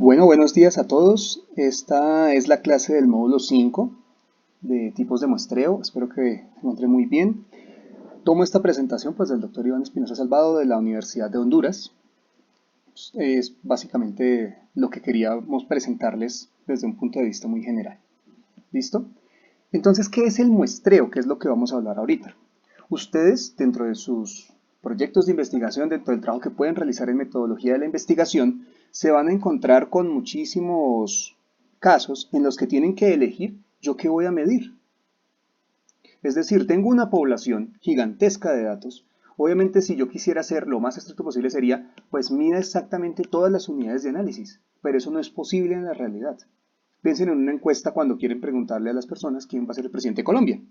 Bueno, buenos días a todos. Esta es la clase del módulo 5 de tipos de muestreo. Espero que se encuentren muy bien. Tomo esta presentación pues del doctor Iván Espinosa Salvado de la Universidad de Honduras. Es básicamente lo que queríamos presentarles desde un punto de vista muy general. ¿Listo? Entonces, ¿qué es el muestreo? ¿Qué es lo que vamos a hablar ahorita? Ustedes, dentro de sus proyectos de investigación, dentro del trabajo que pueden realizar en metodología de la investigación, se van a encontrar con muchísimos casos en los que tienen que elegir yo qué voy a medir. Es decir, tengo una población gigantesca de datos. Obviamente, si yo quisiera hacer lo más estricto posible sería, pues mida exactamente todas las unidades de análisis, pero eso no es posible en la realidad. Piensen en una encuesta cuando quieren preguntarle a las personas quién va a ser el presidente de Colombia.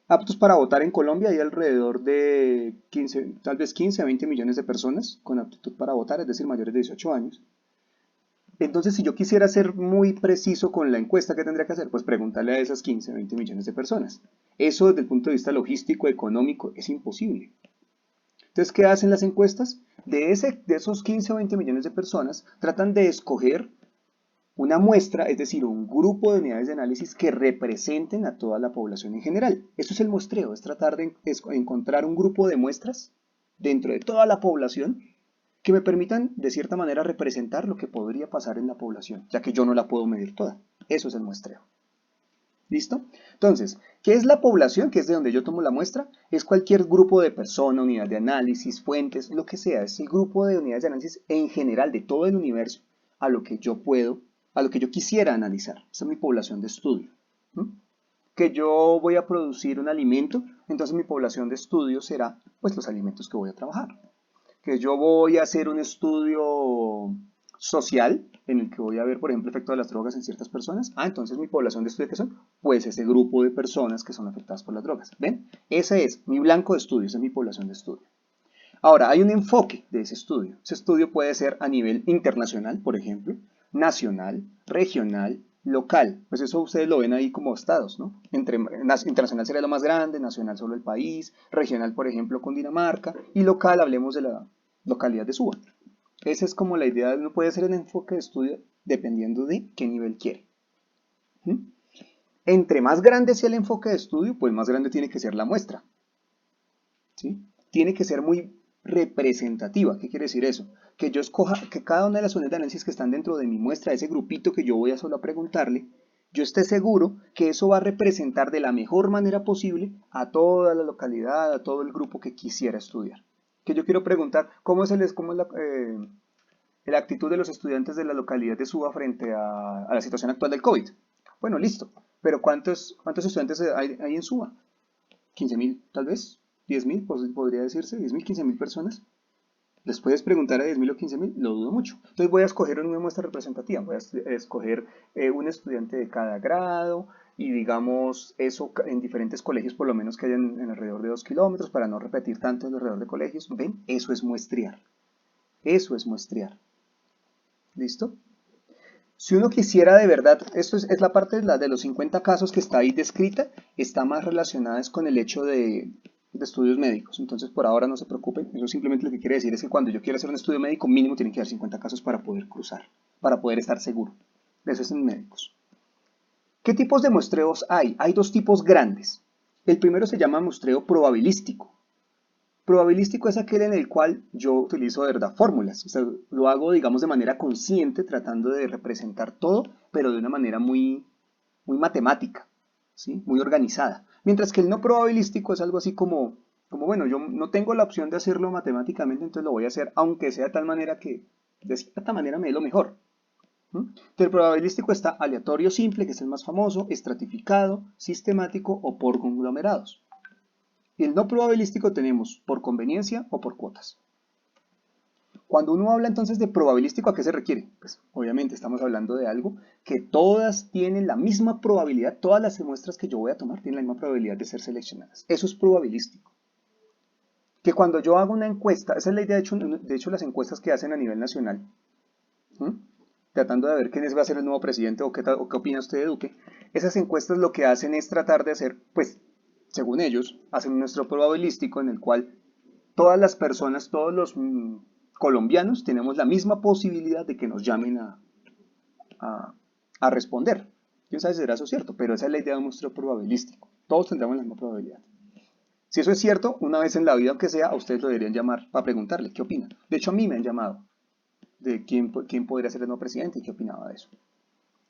Aptos para votar en Colombia hay alrededor de 15, tal vez 15 a 20 millones de personas con aptitud para votar, es decir, mayores de 18 años. Entonces, si yo quisiera ser muy preciso con la encuesta, ¿qué tendría que hacer? Pues preguntarle a esas 15 a 20 millones de personas. Eso desde el punto de vista logístico, económico, es imposible. Entonces, ¿qué hacen las encuestas? De esos 15 o 20 millones de personas, tratan de escoger una muestra, es decir, un grupo de unidades de análisis que representen a toda la población en general. Eso es el muestreo, es tratar de encontrar un grupo de muestras dentro de toda la población que me permitan, de cierta manera, representar lo que podría pasar en la población, ya que yo no la puedo medir toda. Eso es el muestreo. ¿Listo? Entonces, ¿qué es la población? Que es de donde yo tomo la muestra. Es cualquier grupo de personas, unidad de análisis, fuentes, lo que sea. Es el grupo de unidades de análisis en general de todo el universo a lo que yo puedo, a lo que yo quisiera analizar. Esa es mi población de estudio. ¿Mm? Que yo voy a producir un alimento, entonces mi población de estudio será pues los alimentos que voy a trabajar. Que yo voy a hacer un estudio social en el que voy a ver, por ejemplo, el efecto de las drogas en ciertas personas. Entonces mi población de estudio, ¿qué son? Pues ese grupo de personas que son afectadas por las drogas. ¿Ven? Ese es mi blanco de estudio, esa es mi población de estudio. Ahora, hay un enfoque de ese estudio. Ese estudio puede ser a nivel internacional, por ejemplo, nacional, regional, local. Pues eso ustedes lo ven ahí como estados, ¿no? Internacional sería lo más grande, nacional solo el país, regional, por ejemplo, con Dinamarca, y local, hablemos de la localidad de Suba. Esa es como la idea, uno puede hacer un enfoque de estudio dependiendo de qué nivel quiere. ¿Mm? Entre más grande sea el enfoque de estudio, pues más grande tiene que ser la muestra. ¿Sí? Tiene que ser muy representativa. ¿Qué quiere decir eso? Que yo escoja, que cada una de las unidades de análisis que están dentro de mi muestra, ese grupito que yo voy a solo preguntarle, yo esté seguro que eso va a representar de la mejor manera posible a toda la localidad, a todo el grupo que quisiera estudiar. Que yo quiero preguntar, ¿cómo es la actitud de los estudiantes de la localidad de Suba frente a la situación actual del COVID? Bueno, listo. Pero ¿cuántos estudiantes hay en Suba? 15.000 tal vez, 10.000 podría decirse, 10.000, 15.000 personas. ¿Les puedes preguntar a 10.000 o 15.000? Lo dudo mucho. Entonces voy a escoger una muestra representativa, voy a escoger un estudiante de cada grado y digamos eso en diferentes colegios por lo menos que hayan en alrededor de 2 kilómetros para no repetir tanto en alrededor de colegios. ¿Ven? Eso es muestrear. Eso es muestrear. ¿Listo? Si uno quisiera de verdad, esto es la parte de los 50 casos que está ahí descrita, está más relacionada con el hecho de estudios médicos. Entonces, por ahora no se preocupen. Eso simplemente lo que quiere decir es que cuando yo quiera hacer un estudio médico, mínimo tienen que haber 50 casos para poder cruzar, para poder estar seguro. Eso es en médicos. ¿Qué tipos de muestreos hay? Hay dos tipos grandes. El primero se llama muestreo probabilístico. Probabilístico es aquel en el cual yo utilizo de verdad fórmulas, o sea, lo hago digamos de manera consciente tratando de representar todo, pero de una manera muy matemática, ¿sí? Muy organizada. Mientras que el no probabilístico es algo así como, bueno, yo no tengo la opción de hacerlo matemáticamente, entonces lo voy a hacer aunque sea de tal manera que de cierta manera me dé lo mejor. Entonces, el probabilístico está aleatorio simple, que es el más famoso, estratificado, sistemático o por conglomerados. Y el no probabilístico tenemos por conveniencia o por cuotas. Cuando uno habla entonces de probabilístico, ¿a qué se requiere? Pues obviamente estamos hablando de algo que todas tienen la misma probabilidad, todas las muestras que yo voy a tomar tienen la misma probabilidad de ser seleccionadas. Eso es probabilístico. Que cuando yo hago una encuesta, esa es la idea de hecho las encuestas que hacen a nivel nacional, ¿sí? Tratando de ver quién va a ser el nuevo presidente o qué opina usted de Duque, esas encuestas lo que hacen es tratar de hacer, pues, según ellos, hacen un nuestro probabilístico en el cual todas las personas, todos los colombianos tenemos la misma posibilidad de que nos llamen a responder. Quién sabe si será eso cierto, pero esa es la idea de un muestreo probabilístico. Todos tendremos la misma probabilidad. Si eso es cierto, una vez en la vida, aunque sea, a ustedes lo deberían llamar para preguntarle qué opina. De hecho, a mí me han llamado de quién podría ser el nuevo presidente y qué opinaba de eso.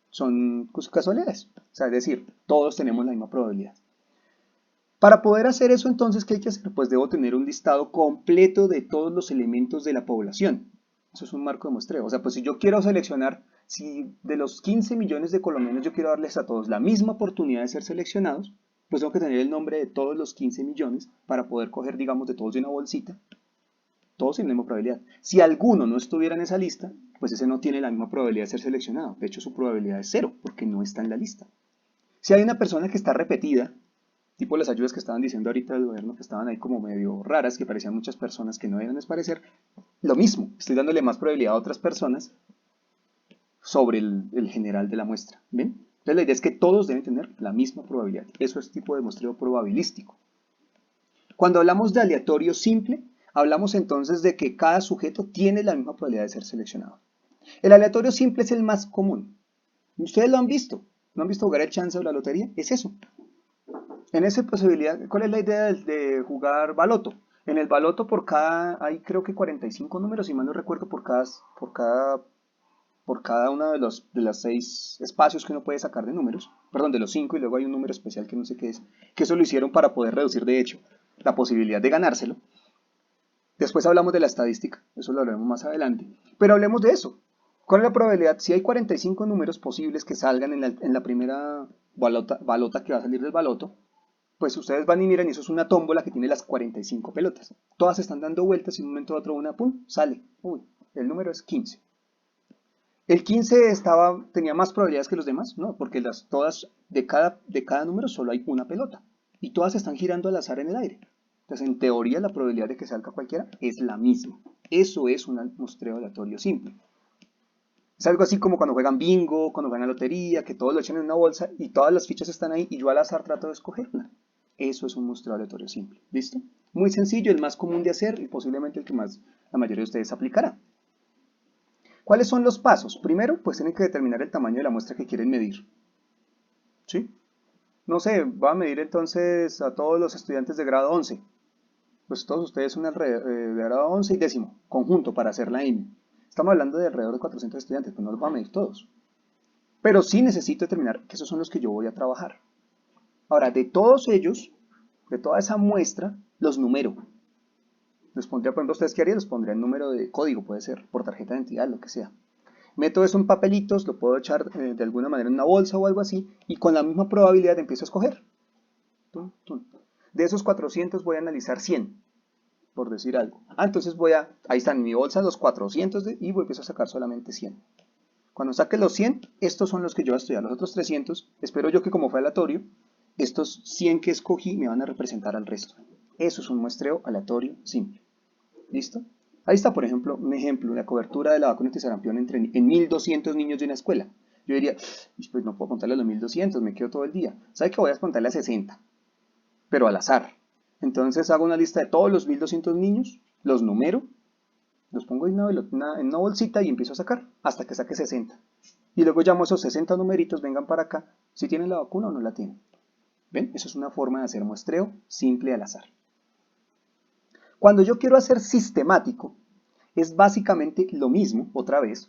Son casualidades. O sea, es decir, todos tenemos la misma probabilidad. Para poder hacer eso, entonces, ¿qué hay que hacer? Pues debo tener un listado completo de todos los elementos de la población. Eso es un marco de muestreo. O sea, pues si yo quiero seleccionar, si de los 15 millones de colombianos yo quiero darles a todos la misma oportunidad de ser seleccionados, pues tengo que tener el nombre de todos los 15 millones para poder coger, digamos, de todos de una bolsita. Todos tienen la misma probabilidad. Si alguno no estuviera en esa lista, pues ese no tiene la misma probabilidad de ser seleccionado. De hecho, su probabilidad es 0, porque no está en la lista. Si hay una persona que está repetida, tipo las ayudas que estaban diciendo ahorita del gobierno, que estaban ahí como medio raras, que parecían muchas personas que no deben parecer, lo mismo, estoy dándole más probabilidad a otras personas sobre el general de la muestra. ¿Ven? Entonces la idea es que todos deben tener la misma probabilidad. Eso es tipo de muestreo probabilístico. Cuando hablamos de aleatorio simple, hablamos entonces de que cada sujeto tiene la misma probabilidad de ser seleccionado. El aleatorio simple es el más común. Ustedes lo han visto. ¿No han visto jugar el chance o la lotería? Es eso. En esa posibilidad, ¿cuál es la idea de jugar baloto? En el baloto hay creo que 45 números, si mal no recuerdo, por cada uno de los 6 espacios que uno puede sacar de números, perdón, de los 5, y luego hay un número especial que no sé qué es, que eso lo hicieron para poder reducir de hecho la posibilidad de ganárselo. Después hablamos de la estadística, eso lo hablaremos más adelante, pero hablemos de eso. ¿Cuál es la probabilidad? Si hay 45 números posibles que salgan en la primera balota que va a salir del baloto, pues ustedes van y miran y eso es una tómbola que tiene las 45 pelotas. Todas están dando vueltas y en un momento a otro una, pum, sale. Uy, el número es 15. ¿El 15 tenía más probabilidades que los demás? No, porque todas de cada número solo hay una pelota. Y todas están girando al azar en el aire. Entonces, en teoría, la probabilidad de que salga cualquiera es la misma. Eso es un muestreo aleatorio simple. Es algo así como cuando juegan bingo, cuando juegan lotería, que todos lo echan en una bolsa y todas las fichas están ahí y yo al azar trato de escoger una. Eso es un muestreo aleatorio simple. ¿Listo? Muy sencillo, el más común de hacer y posiblemente el que más la mayoría de ustedes aplicará. ¿Cuáles son los pasos? Primero, pues tienen que determinar el tamaño de la muestra que quieren medir. ¿Sí? No sé, va a medir entonces a todos los estudiantes de grado 11. Pues todos ustedes son de grado 11 y décimo, conjunto para hacer la INE. Estamos hablando de alrededor de 400 estudiantes, pues no los va a medir todos. Pero sí necesito determinar que esos son los que yo voy a trabajar. Ahora, de todos ellos, de toda esa muestra, los numero. Les pondría, por ejemplo, ustedes qué harían, les pondría el número de código, puede ser, por tarjeta de identidad, lo que sea. Meto eso en papelitos, lo puedo echar de alguna manera en una bolsa o algo así, y con la misma probabilidad empiezo a escoger. Tum, tum. De esos 400 voy a analizar 100, por decir algo. Entonces ahí están en mi bolsa los 400 y empiezo a sacar solamente 100. Cuando saque los 100, estos son los que yo voy a estudiar. Los otros 300, espero yo que como fue aleatorio, estos 100 que escogí me van a representar al resto. Eso es un muestreo aleatorio simple. ¿Listo? Ahí está, por ejemplo, un ejemplo, la cobertura de la vacuna antisarampión en 1200 niños de una escuela. Yo diría, pues no puedo contarle a los 1200, me quedo todo el día. ¿Sabe que voy a contarle a 60? Pero al azar. Entonces hago una lista de todos los 1200 niños, los numero, los pongo en una bolsita y empiezo a sacar hasta que saque 60. Y luego llamo a esos 60 numeritos, vengan para acá, si tienen la vacuna o no la tienen. ¿Ven? Eso es una forma de hacer muestreo simple al azar. Cuando yo quiero hacer sistemático, es básicamente lo mismo, otra vez.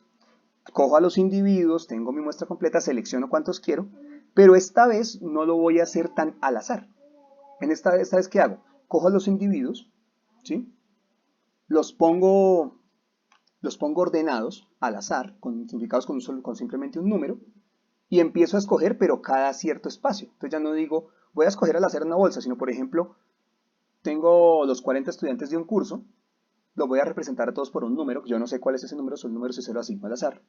Cojo a los individuos, tengo mi muestra completa, selecciono cuántos quiero, pero esta vez no lo voy a hacer tan al azar. Esta vez, ¿qué hago? Cojo a los individuos, ¿sí? Los pongo ordenados al azar, identificados con simplemente un número, y empiezo a escoger, pero cada cierto espacio. Entonces ya no digo, voy a escoger al azar una bolsa, sino por ejemplo, tengo los 40 estudiantes de un curso, los voy a representar a todos por un número, yo no sé cuál es ese número, son números de 0 a 5 al azar.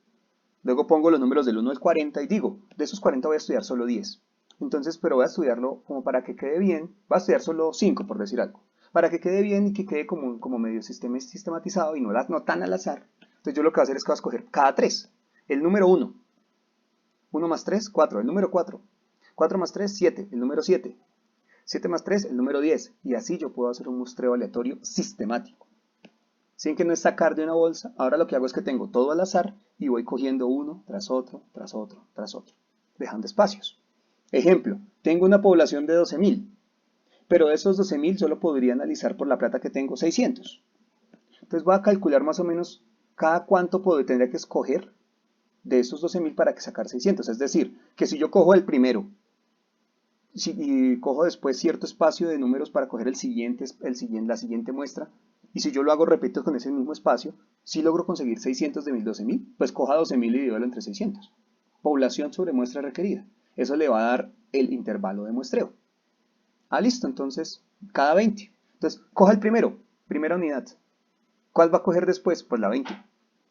Luego pongo los números del 1 al 40 y digo, de esos 40 voy a estudiar solo 10. Entonces, pero voy a estudiarlo como para que quede bien, voy a estudiar solo 5 por decir algo. Para que quede bien y que quede como medio sistematizado y no tan al azar. Entonces yo lo que voy a hacer es que voy a escoger cada 3. El número 1. 1 más 3, 4. El número 4. 4 más 3, 7. El número 7. 7 más 3, el número 10. Y así yo puedo hacer un muestreo aleatorio sistemático. ¿Sí? Que no es sacar de una bolsa. Ahora lo que hago es que tengo todo al azar y voy cogiendo uno tras otro, tras otro, tras otro, dejando espacios. Ejemplo, tengo una población de 12.000, pero de esos 12.000 solo podría analizar por la plata que tengo 600. Entonces voy a calcular más o menos cada cuánto tendría que escoger de esos 12.000 para que sacar 600. Es decir, que si yo cojo el primero y cojo después cierto espacio de números para coger la siguiente muestra, y si yo lo hago, repito, con ese mismo espacio, si logro conseguir 600 de mis 12.000, pues coja 12.000 y divídalo entre 600. Población sobre muestra requerida. Eso le va a dar el intervalo de muestreo. Ah, listo, entonces, cada 20. Entonces, coja el primero, primera unidad. ¿Cuál va a coger después? Pues la 20.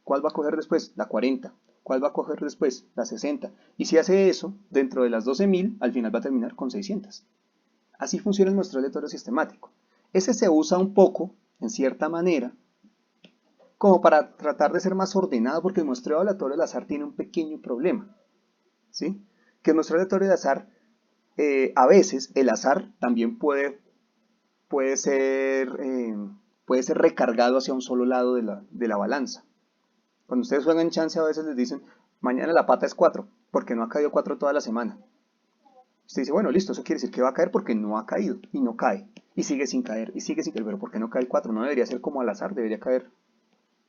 ¿Cuál va a coger después? La 40. ¿Cuál va a coger después? La 60. Y si hace eso, dentro de las 12.000, al final va a terminar con 600. Así funciona el muestreo aleatorio sistemático. Ese se usa un poco, en cierta manera, como para tratar de ser más ordenado, porque el muestreo aleatorio del azar tiene un pequeño problema. ¿Sí? Que el muestreo aleatorio del azar, a veces el azar también puede ser, eh, puede ser recargado hacia un solo lado de la balanza. Cuando ustedes juegan chance a veces les dicen, mañana la pata es 4, porque no ha caído 4 toda la semana. Usted dice, bueno, listo, eso quiere decir que va a caer porque no ha caído, y no cae, y sigue sin caer, y sigue sin caer, pero ¿por qué no cae el 4? No debería ser como al azar, debería caer,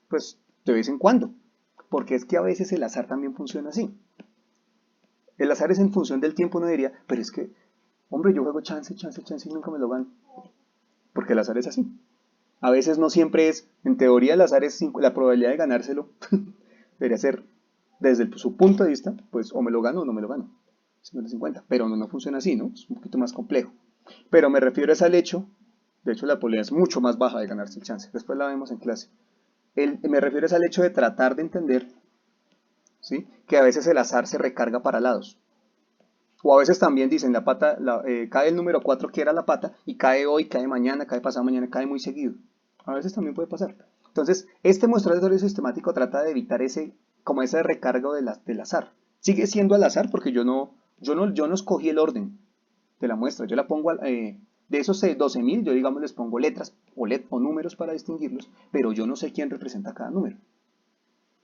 pues, de vez en cuando, porque es que a veces el azar también funciona así. El azar es en función del tiempo, uno diría, pero es que, hombre, yo juego chance, chance, chance y nunca me lo gano, porque el azar es así. A veces no siempre es, en teoría el azar es la probabilidad de ganárselo, debería ser desde su punto de vista, pues o me lo gano o no me lo gano, 50-50, pero no funciona así, ¿no? Es un poquito más complejo. Pero me refiero es al hecho, de hecho la probabilidad es mucho más baja de ganarse el chance, después la vemos en clase. Me refiero es al hecho de tratar de entender, ¿sí? Que a veces el azar se recarga para lados. O a veces también dicen, cae el número 4 que era la pata, y cae hoy, cae mañana, cae pasado mañana, cae muy seguido. A veces también puede pasar. Entonces, este muestreo sistemático trata de evitar como ese recargo del azar. Sigue siendo al azar porque yo no escogí el orden de la muestra. Yo la pongo, de esos 12.000, yo digamos les pongo letras o números para distinguirlos, pero yo no sé quién representa cada número.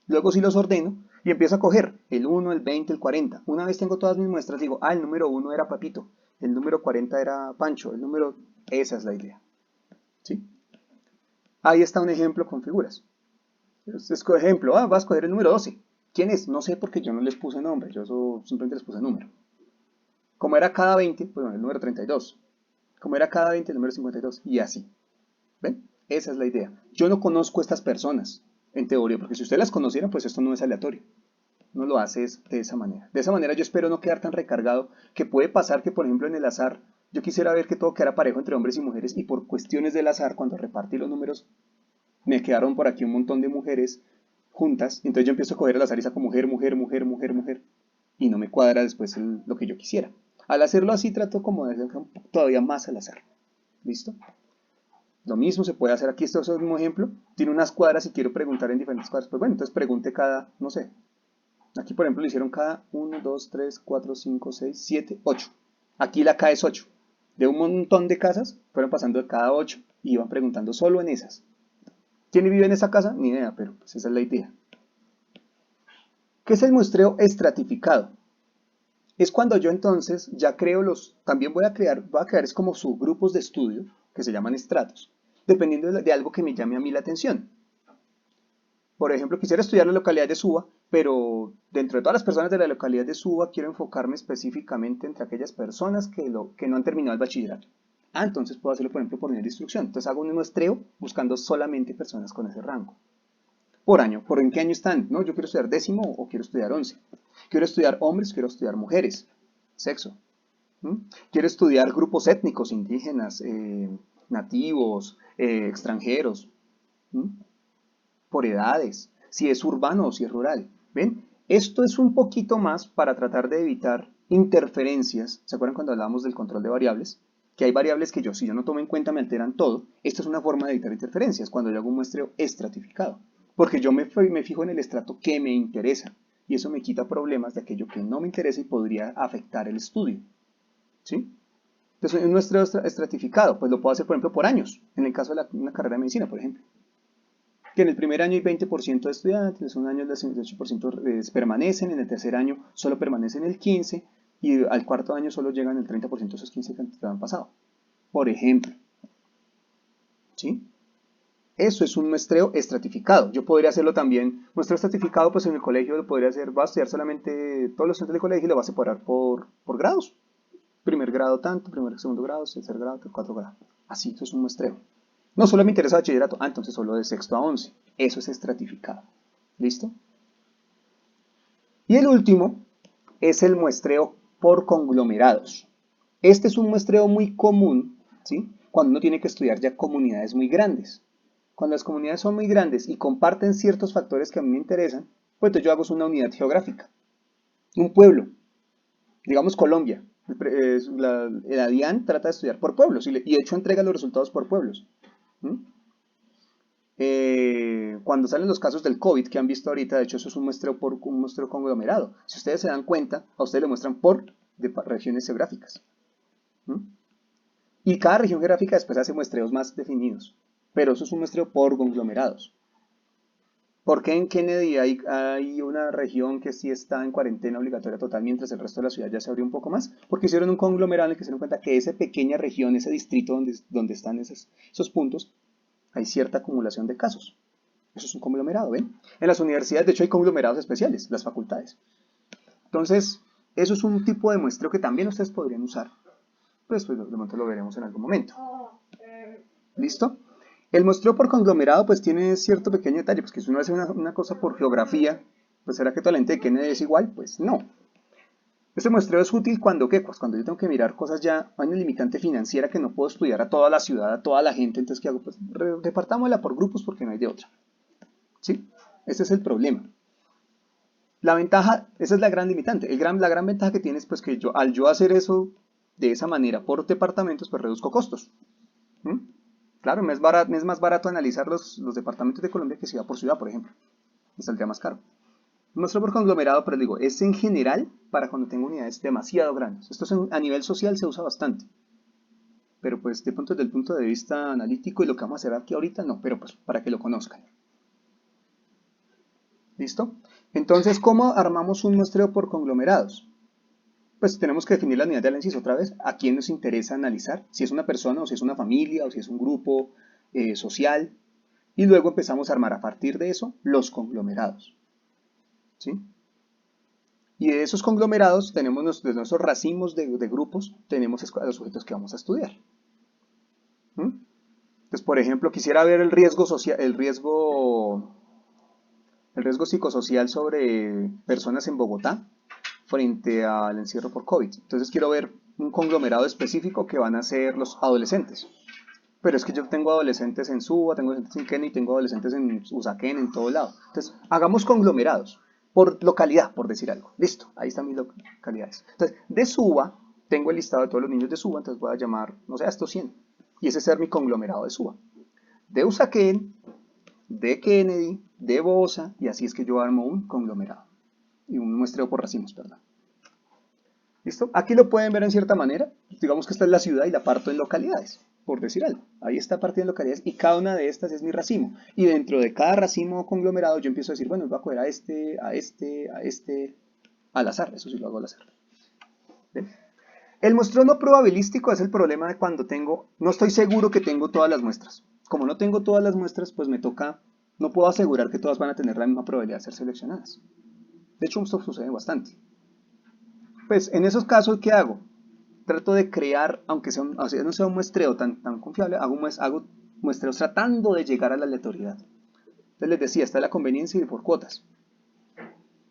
Luego sí los ordeno y empiezo a coger el 1, el 20, el 40. Una vez tengo todas mis muestras, digo, el número 1 era Papito, el número 40 era Pancho, el número... Esa es la idea. ¿Sí? Ahí está un ejemplo con figuras. Ejemplo, vas a escoger el número 12. ¿Quién es? No sé porque yo no les puse nombre, yo simplemente les puse número. Como era cada 20, pues bueno, el número 32. Como era cada 20, el número 52. Y así. ¿Ven? Esa es la idea. Yo no conozco a estas personas, en teoría, porque si ustedes las conocieran, pues esto no es aleatorio. No lo haces de esa manera. De esa manera yo espero no quedar tan recargado, que puede pasar que, por ejemplo, en el azar, yo quisiera ver que todo quedara parejo entre hombres y mujeres, y por cuestiones del azar, cuando repartí los números, me quedaron por aquí un montón de mujeres juntas, y entonces yo empiezo a coger al azar y saco mujer, mujer, mujer, mujer, mujer, y no me cuadra después lo que yo quisiera. Al hacerlo así trato como de hacer todavía más al azar. ¿Listo? Lo mismo se puede hacer aquí, esto es un ejemplo, tiene unas cuadras y quiero preguntar en diferentes cuadras, pues bueno, entonces pregunte cada, no sé, aquí por ejemplo le hicieron cada 1, 2, 3, 4, 5, 6, 7, 8. Aquí la K es 8. De un montón de casas fueron pasando de cada 8 y iban preguntando solo en esas. ¿Quién vive en esa casa? Ni idea, pero pues esa es la idea. ¿Qué es el muestreo estratificado? Es cuando yo entonces ya creo también voy a crear es como subgrupos de estudio que se llaman estratos, dependiendo de algo que me llame a mí la atención. Por ejemplo, quisiera estudiar la localidad de Suba, pero dentro de todas las personas de la localidad de Suba quiero enfocarme específicamente entre aquellas personas que no han terminado el bachillerato. Entonces puedo hacerlo, por ejemplo, por nivel de instrucción. Entonces hago un muestreo buscando solamente personas con ese rango. Por año, ¿por en qué año están? No, yo quiero estudiar 10º o quiero estudiar 11. Quiero estudiar hombres, quiero estudiar mujeres, sexo. Quiero estudiar grupos étnicos, indígenas, nativos, extranjeros. Por edades, si es urbano o si es rural. ¿Ven? Esto es un poquito más para tratar de evitar interferencias. ¿Se acuerdan cuando hablábamos del control de variables? Que hay variables que si yo no tomo en cuenta, me alteran todo. Esta es una forma de evitar interferencias cuando yo hago un muestreo estratificado. Porque yo me fijo en el estrato que me interesa. Y eso me quita problemas de aquello que no me interesa y podría afectar el estudio. ¿Sí? Entonces, un muestreo estratificado, pues lo puedo hacer, por ejemplo, por años. En el caso de una carrera de medicina, por ejemplo. que en el primer año hay 20% de estudiantes, en el segundo año el 18% permanecen, en el tercer año solo permanecen el 15% y al cuarto año solo llegan el 30% de esos 15 que han pasado. Por ejemplo, ¿sí? Eso es un muestreo estratificado. Yo podría hacerlo también. Muestreo estratificado, pues en el colegio lo podría hacer. Va a estudiar solamente todos los estudiantes del colegio y lo va a separar por grados. Primer grado tanto, segundo grado, tercer grado, cuarto grado. Así, eso es un muestreo. No, solo me interesa bachillerato. Ah, entonces solo de sexto a 11. Eso es estratificado. ¿Listo? Y el último es el muestreo por conglomerados. Este es un muestreo muy común, ¿sí? Cuando uno tiene que estudiar ya comunidades muy grandes. Cuando las comunidades son muy grandes y comparten ciertos factores que a mí me interesan, pues entonces yo hago una unidad geográfica. Un pueblo, digamos Colombia. La DIAN trata de estudiar por pueblos y de hecho entrega los resultados por pueblos. ¿Mm? Cuando salen los casos del COVID que han visto ahorita, de hecho eso es un muestreo conglomerado. Si ustedes se dan cuenta, a ustedes le muestran por regiones geográficas. ¿Mm? Y cada región geográfica después hace muestreos más definidos. Pero eso es un muestreo por conglomerados. ¿Por qué en Kennedy hay una región que sí está en cuarentena obligatoria total mientras el resto de la ciudad ya se abrió un poco más? Porque hicieron un conglomerado en el que se dieron cuenta que esa pequeña región, ese distrito donde están esos puntos, hay cierta acumulación de casos. Eso es un conglomerado, ¿ven? En las universidades, de hecho, hay conglomerados especiales, las facultades. Entonces, eso es un tipo de muestreo que también ustedes podrían usar. Pues de momento lo veremos en algún momento. ¿Listo? El muestreo por conglomerado pues tiene cierto pequeño detalle, pues que si uno hace una cosa por geografía, pues ¿será que toda la gente de Kennedy es igual? Pues no. Este muestreo es útil cuando, ¿qué? Pues cuando yo tengo que mirar cosas ya, hay una limitante financiera que no puedo estudiar a toda la ciudad, a toda la gente, entonces ¿qué hago? Pues repartámosla por grupos porque no hay de otra. ¿Sí? Ese es el problema. La ventaja, esa es la gran limitante, la gran ventaja que tiene es pues que al yo hacer eso de esa manera por departamentos, pues reduzco costos. ¿Mm? Claro, me es más barato analizar los departamentos de Colombia que ciudad por ciudad, por ejemplo. Me saldría más caro. Muestro por conglomerado, pero digo, es en general para cuando tengo unidades demasiado grandes. Esto a nivel social se usa bastante. Pero pues desde el punto de vista analítico y lo que vamos a hacer aquí ahorita, no, pero pues para que lo conozcan. ¿Listo? Entonces, ¿cómo armamos un muestreo por conglomerados? Pues tenemos que definir la unidad de análisis otra vez, a quién nos interesa analizar, si es una persona o si es una familia o si es un grupo social, y luego empezamos a armar a partir de eso los conglomerados. ¿Sí? Y de esos conglomerados tenemos nuestros racimos de grupos, tenemos a los sujetos que vamos a estudiar. ¿Mm? Entonces, por ejemplo, quisiera ver el riesgo social, el riesgo psicosocial sobre personas en Bogotá frente al encierro por COVID. Entonces quiero ver un conglomerado específico que van a ser los adolescentes. Pero es que yo tengo adolescentes en Suba, tengo adolescentes en Kennedy, tengo adolescentes en Usaquén, en todo lado. Entonces, hagamos conglomerados por localidad, por decir algo. Listo, ahí están mis localidades. Entonces, de Suba, tengo el listado de todos los niños de Suba, entonces voy a llamar, no sé, a estos 100. Y ese ser mi conglomerado de Suba. De Usaquén, de Kennedy, de Bosa, y así es que yo armo un conglomerado. Y un muestreo por racimos, perdón. ¿Listo? Aquí lo pueden ver en cierta manera. Digamos que esta es la ciudad y la parto en localidades, por decir algo. Ahí está partida en localidades y cada una de estas es mi racimo. Y dentro de cada racimo conglomerado yo empiezo a decir, bueno, voy a coger a este, a este, a este, al azar. Eso sí lo hago al azar. ¿Ven? El muestreo no probabilístico es el problema de cuando no estoy seguro que tengo todas las muestras. Como no tengo todas las muestras, pues no puedo asegurar que todas van a tener la misma probabilidad de ser seleccionadas. De hecho, esto sucede bastante. Pues en esos casos, ¿qué hago? Trato de crear, aunque no sea un muestreo tan confiable, hago muestreos tratando de llegar a la aleatoriedad. Entonces les decía, está la conveniencia y por cuotas.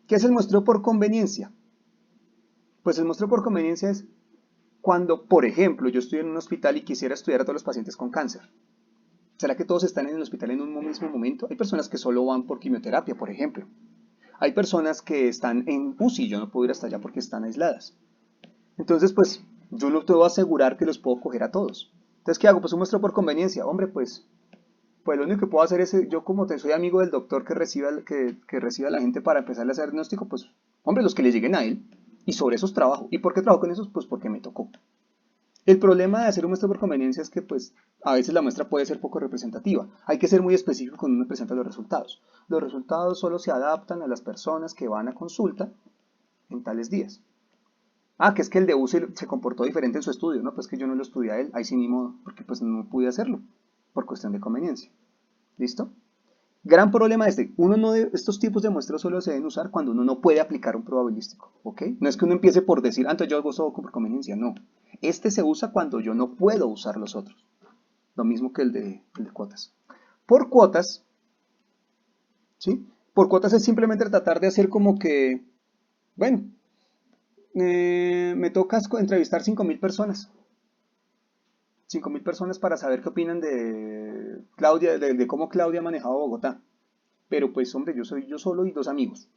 ¿Qué es el muestreo por conveniencia? Pues el muestreo por conveniencia es cuando, por ejemplo, yo estoy en un hospital y quisiera estudiar a todos los pacientes con cáncer. ¿Será que todos están en el hospital en un mismo momento? Hay personas que solo van por quimioterapia, por ejemplo. Hay personas que están en UCI, yo no puedo ir hasta allá porque están aisladas. Entonces, pues, yo no puedo asegurar que los puedo coger a todos. Entonces, ¿qué hago? Pues un muestreo por conveniencia. Hombre, pues lo único que puedo hacer es, yo como soy amigo del doctor que reciba a la gente para empezar a hacer diagnóstico, pues, hombre, los que le lleguen a él. Y sobre esos trabajo. ¿Y por qué trabajo con esos? Pues porque me tocó. El problema de hacer un muestreo por conveniencia es que pues a veces la muestra puede ser poco representativa. Hay que ser muy específico cuando uno presenta los resultados. Los resultados solo se adaptan a las personas que van a consulta en tales días. Ah, que es que el de U se comportó diferente en su estudio, ¿no? Pues que yo no lo estudié a él, ahí sí ni modo, porque pues no pude hacerlo, por cuestión de conveniencia. ¿Listo? Gran problema este, estos tipos de muestreos solo se deben usar cuando uno no puede aplicar un probabilístico, ¿ok? No es que uno empiece por decir, entonces yo hago todo por conveniencia, no. Este se usa cuando yo no puedo usar los otros, lo mismo que el de cuotas. Por cuotas, ¿sí? Por cuotas es simplemente tratar de hacer como que, bueno, me toca entrevistar 5.000 personas. 5.000 personas para saber qué opinan de Claudia, de cómo Claudia ha manejado Bogotá. Pero pues, hombre, yo soy yo solo y dos amigos.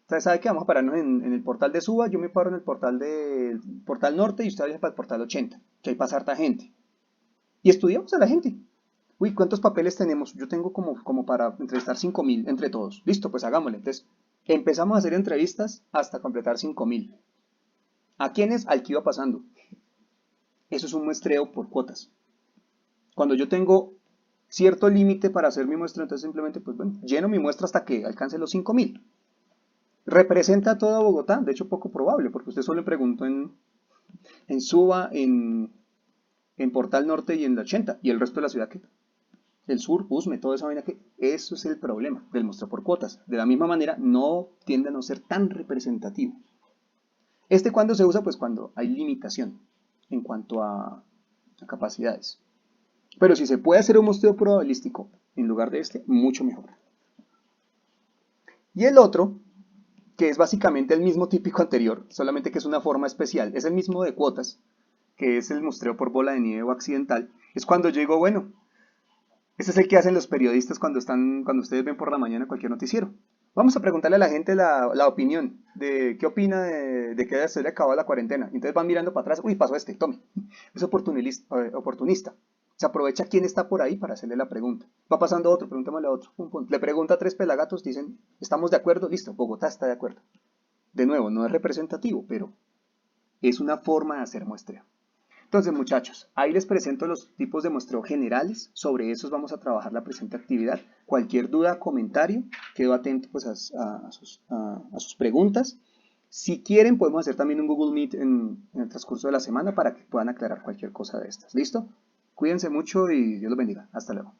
Entonces, ¿sabe qué? Vamos a pararnos en el portal de Suba, yo me paro en el portal norte y usted vaya para el portal 80, que hay pasa harta gente. Y estudiamos a la gente. Uy, ¿cuántos papeles tenemos? Yo tengo como para entrevistar 5.000 entre todos. Listo, pues hagámosle. Entonces, empezamos a hacer entrevistas hasta completar 5.000. ¿A quiénes? Al que iba pasando. Eso es un muestreo por cuotas. Cuando yo tengo cierto límite para hacer mi muestra, entonces simplemente, pues bueno, lleno mi muestra hasta que alcance los 5.000. ¿Representa a toda Bogotá? De hecho, poco probable, porque usted solo le preguntó en Suba, en Portal Norte y en la 80, y el resto de la ciudad, ¿qué? El sur, Usme, toda esa vaina que... Eso es el problema del muestreo por cuotas. De la misma manera, no tiende a no ser tan representativo. ¿Cuándo se usa? Pues cuando hay limitación en cuanto a capacidades. Pero si se puede hacer un muestreo probabilístico en lugar de mucho mejor. Y el otro, que es básicamente el mismo típico anterior, solamente que es una forma especial, es el mismo de cuotas, que es el muestreo por bola de nieve o accidental, es cuando yo digo, bueno, este es el que hacen los periodistas cuando ustedes ven por la mañana cualquier noticiero. Vamos a preguntarle a la gente la opinión de qué opina de que se le acabó la cuarentena. Entonces van mirando para atrás, uy, pasó tome. Es oportunista. Se aprovecha quién está por ahí para hacerle la pregunta. Va pasando otro, pregúntamele a otro. Pum, pum. Le pregunta a tres pelagatos, dicen, ¿estamos de acuerdo? Listo, Bogotá está de acuerdo. De nuevo, no es representativo, pero es una forma de hacer muestreo. Entonces, muchachos, ahí les presento los tipos de muestreo generales. Sobre esos vamos a trabajar la presente actividad. Cualquier duda, comentario, quedo atento pues, a sus preguntas. Si quieren, podemos hacer también un Google Meet en el transcurso de la semana para que puedan aclarar cualquier cosa de estas. ¿Listo? Cuídense mucho y Dios los bendiga. Hasta luego.